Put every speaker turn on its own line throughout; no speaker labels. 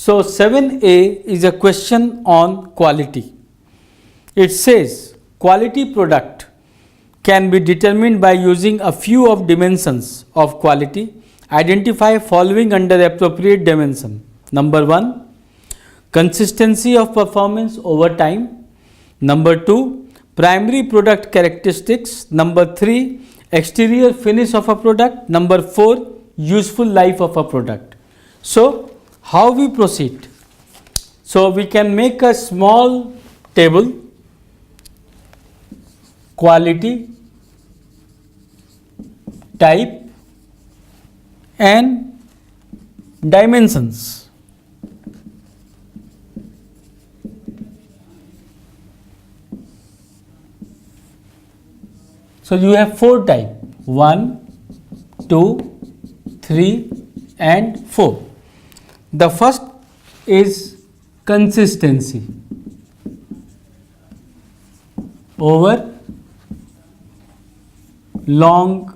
So 7a is a question on quality. It says quality product can be determined by using a few of dimensions of quality. Identify following under appropriate dimension. Number 1, consistency of performance over time. Number 2, primary product characteristics. Number 3, exterior finish of a product. Number 4, useful life of a product. So how we proceed? So we can make a small table, quality, type and dimensions. So you have 4 types, 1, 2, 3 and 4. The first is consistency over long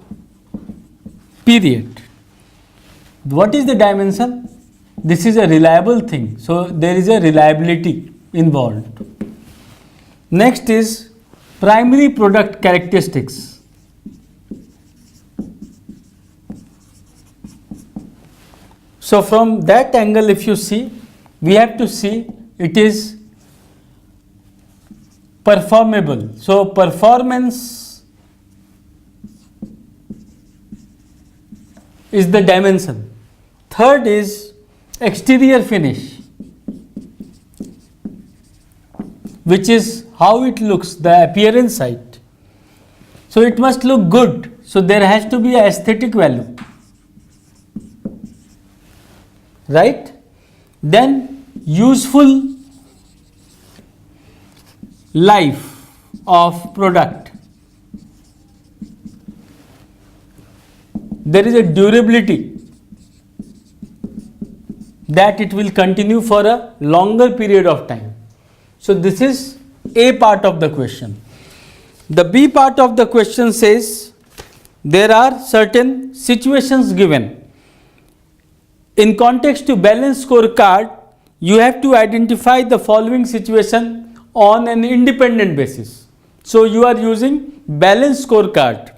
period. What is the dimension? This is a reliable thing, so there is a reliability involved. Next is primary product characteristics. So from that angle, if you see, we have to see it is performable. So performance is the dimension. Third is exterior finish, which is how it looks, the appearance side. So it must look good. So there has to be an aesthetic value, right? Then useful life of product. There is a durability that it will continue for a longer period of time. So this is A part of the question. The B part of the question says there are certain situations given. In context to balanced scorecard, you have to identify the following situation on an independent basis. So you are using balanced scorecard.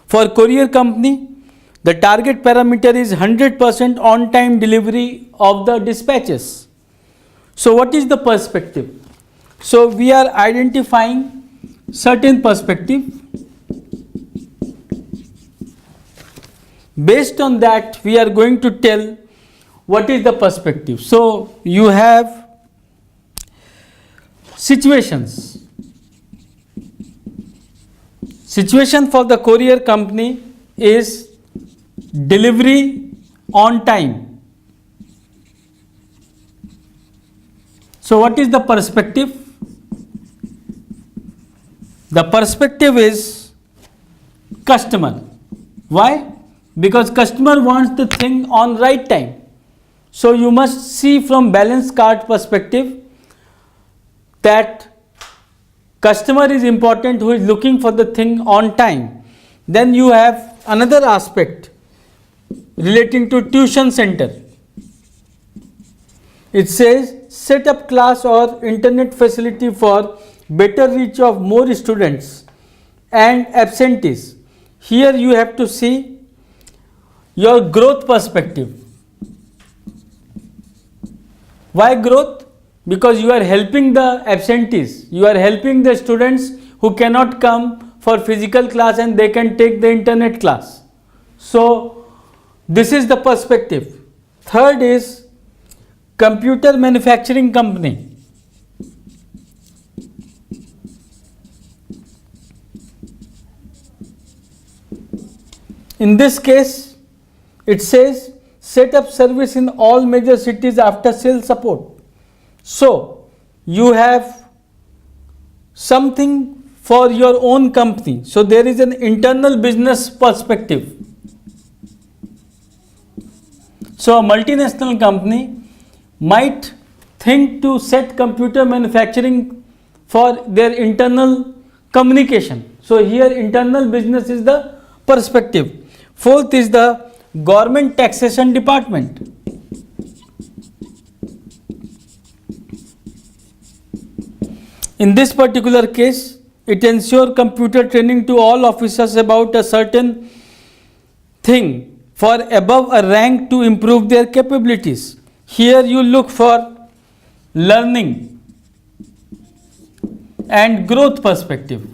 For courier company, the target parameter is 100% on-time delivery of the dispatches. So what is the perspective? So we are identifying certain perspective. Based on that, we are going to tell what is the perspective. So you have situations. Situation for the courier company is delivery on time. So what is the perspective? The perspective is customer. Why? Because customer wants the thing on right time. So you must see from balance card perspective that customer is important who is looking for the thing on time. Then you have another aspect relating to tuition center. It says set up class or internet facility for better reach of more students and absentees. Here you have to see your growth perspective. Why growth? Because you are helping the absentees, you are helping the students who cannot come for physical class and they can take the internet class. So this is the perspective. Third is computer manufacturing company. In this case, it says set up service in all major cities after sales support. So you have something for your own company. So there is an internal business perspective. So a multinational company might think to set computer manufacturing for their internal communication. So here internal business is the perspective. Fourth is the government taxation department. In this particular case, it ensures computer training to all officers about a certain thing for above a rank to improve their capabilities. Here you look for learning and growth perspective.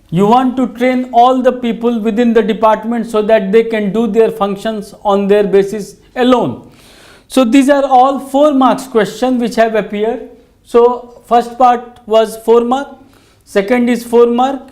You want to train all the people within the department so that they can do their functions on their basis alone. So these are all 4 marks question which have appeared. So first part was 4 mark, second is 4 mark,